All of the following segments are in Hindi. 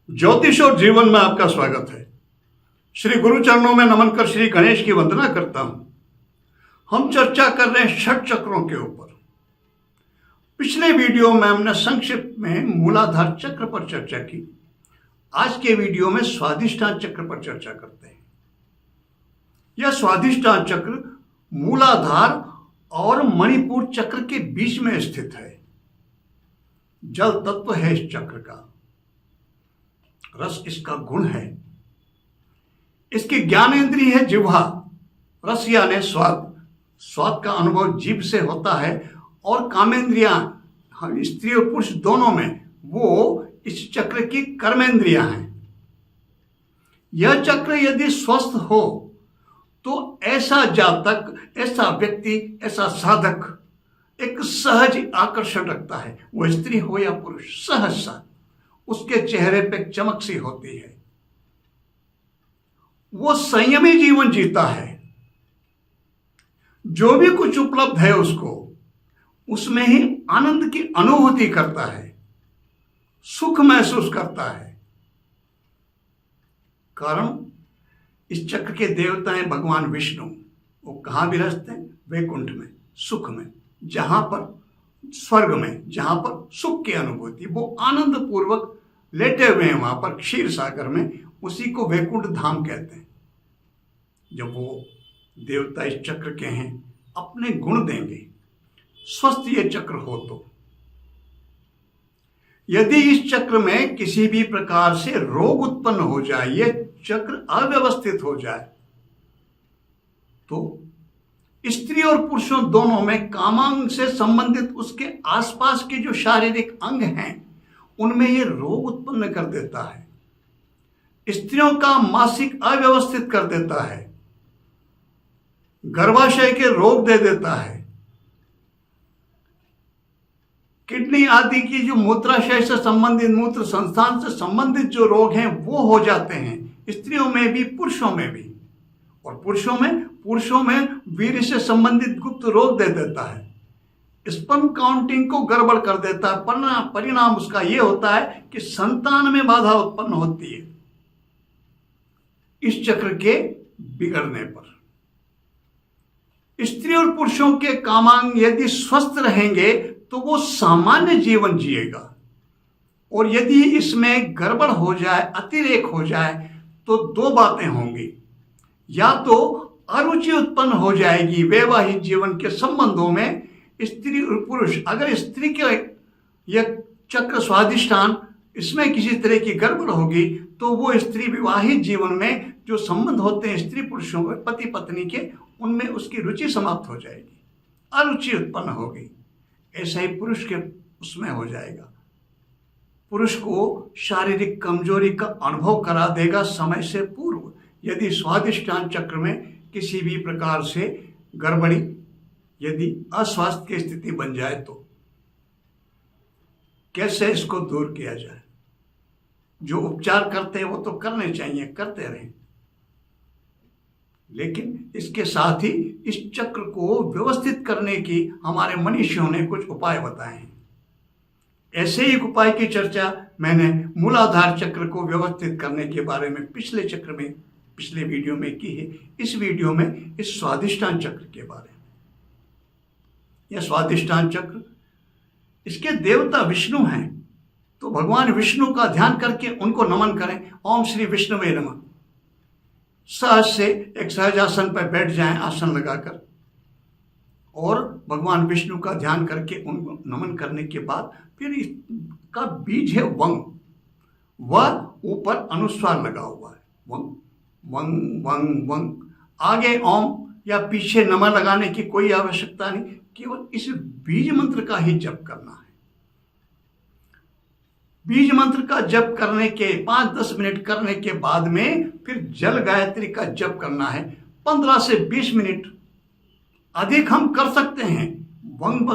ज्योतिष और जीवन में आपका स्वागत है। श्री गुरु चरणों में नमन कर श्री गणेश की वंदना करता हूं। हम चर्चा कर रहे हैं षट चक्रों के ऊपर। पिछले वीडियो में हमने संक्षिप्त में मूलाधार चक्र पर चर्चा की। आज के वीडियो में स्वाधिष्ठान चक्र पर चर्चा करते हैं। यह स्वाधिष्ठान चक्र मूलाधार और मणिपुर चक्र के बीच में स्थित है। जल तत्व है इस चक्र का, रस इसका गुण है। इसकी ज्ञानेंद्रिय है जिह्वा, रस यानी स्वाद। स्वाद का अनुभव जीभ से होता है और कामेंद्रियां स्त्री और पुरुष दोनों में वो इस चक्र की कर्मेंद्रियां हैं। यह चक्र यदि स्वस्थ हो तो ऐसा जातक, ऐसा व्यक्ति, ऐसा साधक एक सहज आकर्षण रखता है। वो स्त्री हो या पुरुष, सहज सा उसके चेहरे पे चमक सी होती है। वो संयमी जीवन जीता है। जो भी कुछ उपलब्ध है उसको उसमें ही आनंद की अनुभूति करता है, सुख महसूस करता है। कारण इस चक्र के देवता हैं भगवान विष्णु। वो कहां विराजते हैं? वैकुंठ में, सुख में, जहां पर स्वर्ग में, जहां पर सुख की अनुभूति। वो आनंद पूर्वक लेटे हुए हैं वहां पर क्षीर सागर में। उसी को वैकुंठ धाम कहते हैं। जब वो देवता इस चक्र के हैं, अपने गुण देंगे। स्वस्थ ये चक्र हो तो। यदि इस चक्र में किसी भी प्रकार से रोग उत्पन्न हो जाए, ये चक्र अव्यवस्थित हो जाए, तो स्त्री और पुरुषों दोनों में कामांग से संबंधित उसके आसपास के जो शारीरिक अंग हैं उनमें ये रोग उत्पन्न कर देता है। स्त्रियों का मासिक अव्यवस्थित कर देता है, गर्भाशय के रोग दे देता है, किडनी आदि की जो मूत्राशय से संबंधित, मूत्र संस्थान से संबंधित जो रोग हैं वो हो जाते हैं। स्त्रियों में भी, पुरुषों में भी। और पुरुषों में वीर्य से संबंधित गुप्त रोग दे देता है, स्पर्म काउंटिंग को गड़बड़ कर देता है। परिणाम उसका यह होता है कि संतान में बाधा उत्पन्न होती है इस चक्र के बिगड़ने पर। स्त्री और पुरुषों के कामांग यदि स्वस्थ रहेंगे तो वो सामान्य जीवन जिएगा। और यदि इसमें गड़बड़ हो जाए, अतिरेक हो जाए, तो दो बातें होंगी। या तो अरुचि उत्पन्न हो जाएगी वैवाहिक जीवन के संबंधों में। स्त्री और पुरुष, अगर स्त्री के यह चक्र स्वाधिष्ठान इसमें किसी तरह की गड़बड़ होगी तो वो स्त्री विवाहित जीवन में जो संबंध होते हैं स्त्री पुरुषों में, पति पत्नी के, उनमें उसकी रुचि समाप्त हो जाएगी, अरुचि उत्पन्न होगी। ऐसा ही पुरुष के उसमें हो जाएगा। पुरुष को शारीरिक कमजोरी का अनुभव करा देगा समय से पूर्व, यदि स्वाधिष्ठान चक्र में किसी भी प्रकार से गड़बड़ी, यदि अस्वास्थ्य की स्थिति बन जाए तो। कैसे इसको दूर किया जाए? जो उपचार करते हैं वो तो करने चाहिए, करते रहें, लेकिन इसके साथ ही इस चक्र को व्यवस्थित करने की हमारे मनीषियों ने कुछ उपाय बताए हैं। ऐसे ही उपाय की चर्चा मैंने मूलाधार चक्र को व्यवस्थित करने के बारे में पिछले वीडियो में की है। इस वीडियो में इस स्वाधिष्ठान चक्र के बारे में। यह स्वाधिष्ठान चक्र, इसके देवता विष्णु हैं, तो भगवान विष्णु का ध्यान करके उनको नमन करें। ओम श्री विष्णुवे नमः। सहज से एक सहज आसन पर बैठ जाएं, आसन लगाकर, और भगवान विष्णु का ध्यान करके उनको नमन करने के बाद फिर इसका बीज है वंग। वह ऊपर अनुस्वार लगा हुआ है, वंग वंग वंग वंग। आगे ओम या पीछे नमः लगाने की कोई आवश्यकता नहीं, केवल इस बीज मंत्र का ही जप करना है। बीज मंत्र का जप करने के 5-10 मिनट करने के बाद में फिर जल गायत्री का जप करना है 15 से 20 मिनट। अधिक हम कर सकते हैं वंग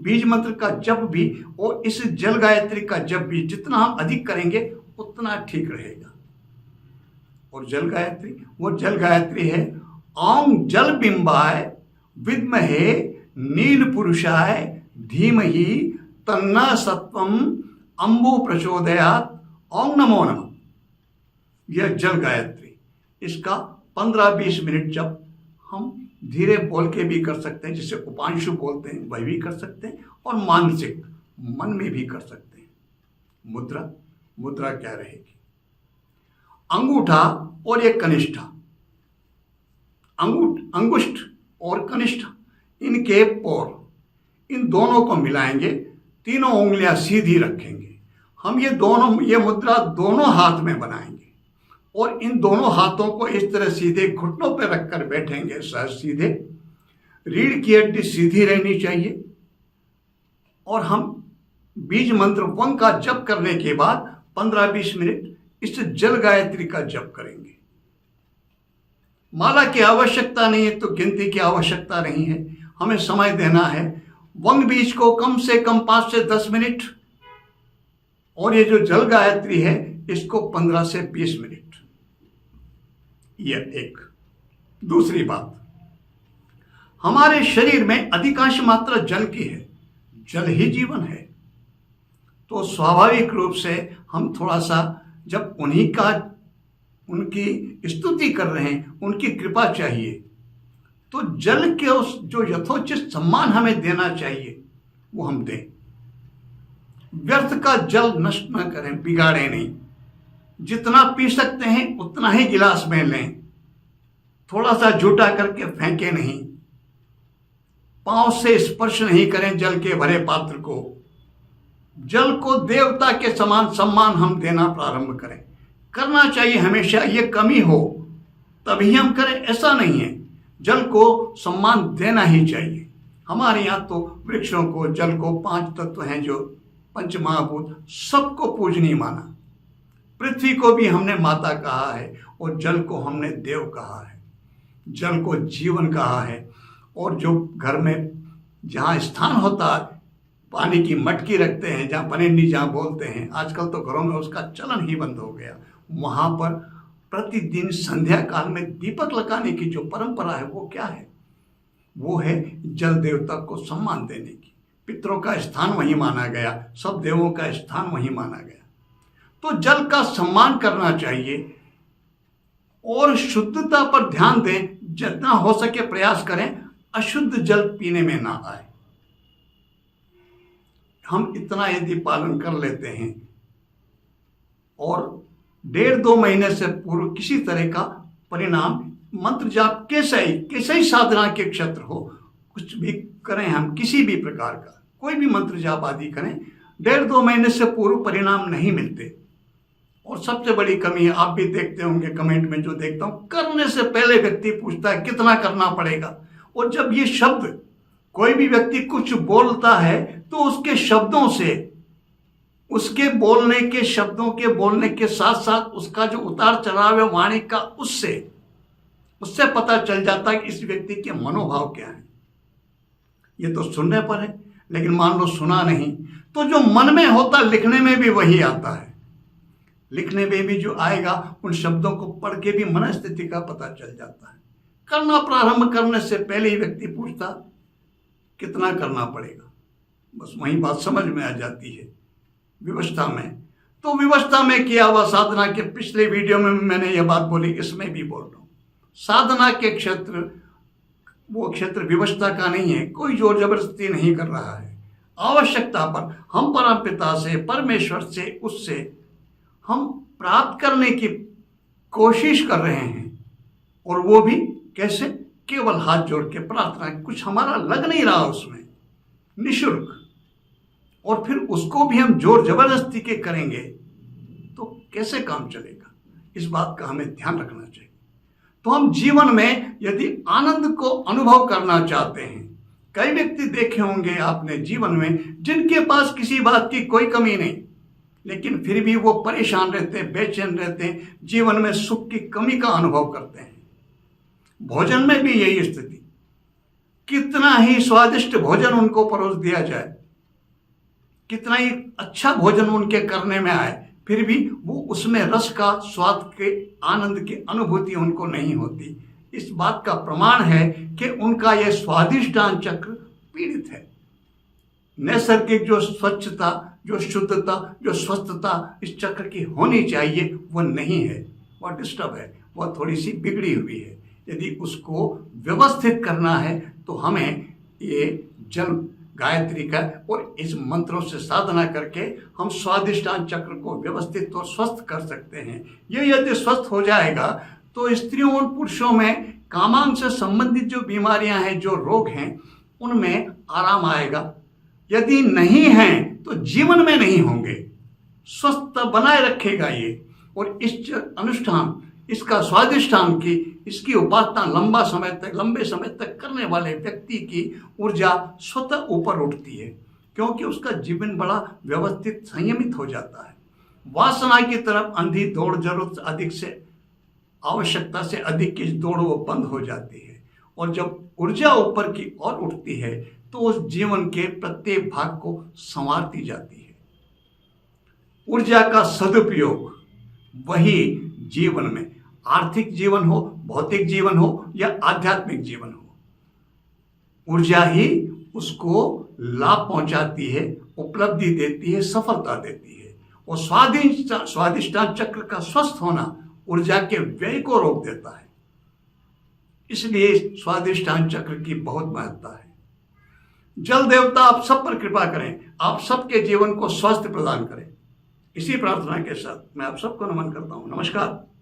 बीज मंत्र का जप भी और इस जल गायत्री का जप भी। जितना हम अधिक करेंगे उतना ठीक रहेगा। और जल गायत्री है ओम जल बिंबाय विद्महे नील पुरुषाय धीमहि तन्ना सत्वम अम्बु प्रचोदयात्। ओम नमो नमः। यह जल गायत्री, इसका 15-20 मिनट जब हम धीरे बोल के भी कर सकते हैं, जिसे उपांशु बोलते हैं, वह भी कर सकते हैं, और मानसिक मन में भी कर सकते हैं। मुद्रा क्या रहेगी? अंगूठा और एक कनिष्ठा, अंगुष्ठ और कनिष्ठ, इनके पोर, इन दोनों को मिलाएंगे, तीनों उंगलियां सीधी रखेंगे। हम ये मुद्रा दोनों हाथ में बनाएंगे और इन दोनों हाथों को इस तरह सीधे घुटनों पर रखकर बैठेंगे, सहज सीधे। रीढ़ की हड्डी सीधी रहनी चाहिए और हम बीज मंत्र वंग का जप करने के बाद 15-20 मिनट इस जल गायत्री का जप करेंगे। माला की आवश्यकता नहीं है तो गिनती की आवश्यकता नहीं है, हमें समय देना है। वंग बीज को कम से कम 5 से 10 मिनट, और ये जो जल गायत्री है इसको 15 से 20 मिनट। यह एक। दूसरी बात, हमारे शरीर में अधिकांश मात्रा जल की है, जल ही जीवन है, तो स्वाभाविक रूप से हम थोड़ा सा जब उनकी स्तुति कर रहे हैं, उनकी कृपा चाहिए, तो जल के उस जो यथोचित सम्मान हमें देना चाहिए वो हम दें। व्यर्थ का जल नष्ट न करें, बिगाड़े नहीं। जितना पी सकते हैं उतना ही गिलास में लें, थोड़ा सा झूठा करके फेंके नहीं। पांव से स्पर्श नहीं करें जल के भरे पात्र को। जल को देवता के समान सम्मान हम देना प्रारंभ करें। करना चाहिए हमेशा, ये कमी हो तभी हम करें ऐसा नहीं है, जल को सम्मान देना ही चाहिए। हमारे यहाँ तो वृक्षों को, जल को, 5 तत्व हैं जो पंच महाभूत, सबको पूजनीय माना। पृथ्वी को भी हमने माता कहा है और जल को हमने देव कहा है, जल को जीवन कहा है। और जो घर में जहाँ स्थान होता है, पानी की मटकी रखते हैं, जहाँ पनेंडी जहाँ बोलते हैं, आजकल तो घरों में उसका चलन ही बंद हो गया, वहाँ पर प्रतिदिन संध्या काल में दीपक लगाने की जो परंपरा है वो क्या है? वो है जल देवता को सम्मान देने की। पितरों का स्थान वहीं माना गया, सब देवों का स्थान वहीं माना गया, तो जल का सम्मान करना चाहिए और शुद्धता पर ध्यान दें। जितना हो सके प्रयास करें अशुद्ध जल पीने में ना आए। हम इतना यदि पालन कर लेते हैं और 1.5-2 महीने से पूर्व किसी तरह का परिणाम, मंत्र जाप कैसे ही साधना के क्षेत्र हो, कुछ भी करें, हम किसी भी प्रकार का कोई भी मंत्र जाप आदि करें, 1.5-2 महीने से पूर्व परिणाम नहीं मिलते। और सबसे बड़ी कमी है, आप भी देखते होंगे कमेंट में जो देखता हूं, करने से पहले व्यक्ति पूछता है कितना करना पड़ेगा। और जब ये शब्द, कोई भी व्यक्ति कुछ बोलता है तो उसके शब्दों से, उसके बोलने के शब्दों के बोलने के साथ साथ उसका जो उतार चढ़ाव है वाणी का, उससे पता चल जाता है कि इस व्यक्ति के मनोभाव क्या है। ये तो सुनने पर है, लेकिन मान लो सुना नहीं, तो जो मन में होता लिखने में भी वही आता है। लिखने में भी जो आएगा, उन शब्दों को पढ़ के भी मन स्थिति का पता चल जाता है। करना प्रारंभ करने से पहले ही व्यक्ति पूछता कितना करना पड़ेगा, बस वही बात समझ में आ जाती है। विवस्था में, तो विवस्था में किया हुआ साधना के पिछले वीडियो में मैंने यह बात बोली, इसमें भी बोल रहा हूँ। साधना के क्षेत्र, वो क्षेत्र विवस्था का नहीं है, कोई जोर जबरदस्ती नहीं कर रहा है। आवश्यकता पर हम परम पिता से, परमेश्वर से, उससे हम प्राप्त करने की कोशिश कर रहे हैं। और वो भी कैसे? केवल हाथ जोड़ के प्रार्थना, कुछ हमारा लग नहीं रहा उसमें, निःशुल्क। और फिर उसको भी हम जोर जबरदस्ती के करेंगे तो कैसे काम चलेगा? इस बात का हमें ध्यान रखना चाहिए। तो हम जीवन में यदि आनंद को अनुभव करना चाहते हैं, कई व्यक्ति देखे होंगे आपने जीवन में जिनके पास किसी बात की कोई कमी नहीं, लेकिन फिर भी वो परेशान रहते हैं, बेचैन रहते हैं, जीवन में सुख की कमी का अनुभव करते हैं। भोजन में भी यही स्थिति, कितना ही स्वादिष्ट भोजन उनको परोस दिया जाए, कितना ही अच्छा भोजन उनके करने में आए, फिर भी वो उसमें रस का, स्वाद के, आनंद की अनुभूति उनको नहीं होती। इस बात का प्रमाण है कि उनका यह स्वादिष्टान चक्र पीड़ित है। नैसर्गिक जो स्वच्छता, जो शुद्धता, जो स्वस्थता इस चक्र की होनी चाहिए वो नहीं है। वह डिस्टर्ब है, वह थोड़ी सी बिगड़ी हुई है। यदि उसको व्यवस्थित करना है तो हमें ये जल गायत्री का और इस मंत्रों से साधना करके हम स्वादिष्टान चक्र को व्यवस्थित और स्वस्थ कर सकते हैं। ये यदि स्वस्थ हो जाएगा तो स्त्रियों और पुरुषों में कामांग से संबंधित जो बीमारियां हैं, जो रोग हैं, उनमें आराम आएगा। यदि नहीं हैं तो जीवन में नहीं होंगे। स्वस्थ बनाए रखेगा ये। और इस अनुष्ठान, इसका स्वादिष्टान की, इसकी उपासना लंबे समय तक करने वाले व्यक्ति की ऊर्जा स्वतः ऊपर उठती है, क्योंकि उसका जीवन बड़ा व्यवस्थित, संयमित हो जाता है। वासना की तरफ अंधी दौड़, जरूरत अधिक से, आवश्यकता से अधिक की दौड़ वो बंद हो जाती है। और जब ऊर्जा ऊपर की ओर उठती है तो उस जीवन के प्रत्येक भाग को संवारती जाती है। ऊर्जा का सदुपयोग वही जीवन में, आर्थिक जीवन हो, भौतिक जीवन हो या आध्यात्मिक जीवन हो, ऊर्जा ही उसको लाभ पहुंचाती है, उपलब्धि देती है, सफलता देती है। और स्वादिष्टान चक्र का स्वस्थ होना ऊर्जा के व्यय को रोक देता है। इसलिए स्वादिष्टान चक्र की बहुत महत्ता है। जल देवता आप सब पर कृपा करें, आप सबके जीवन को स्वास्थ्य प्रदान करें। इसी प्रार्थना के साथ मैं आप सबको नमन करता हूं। नमस्कार।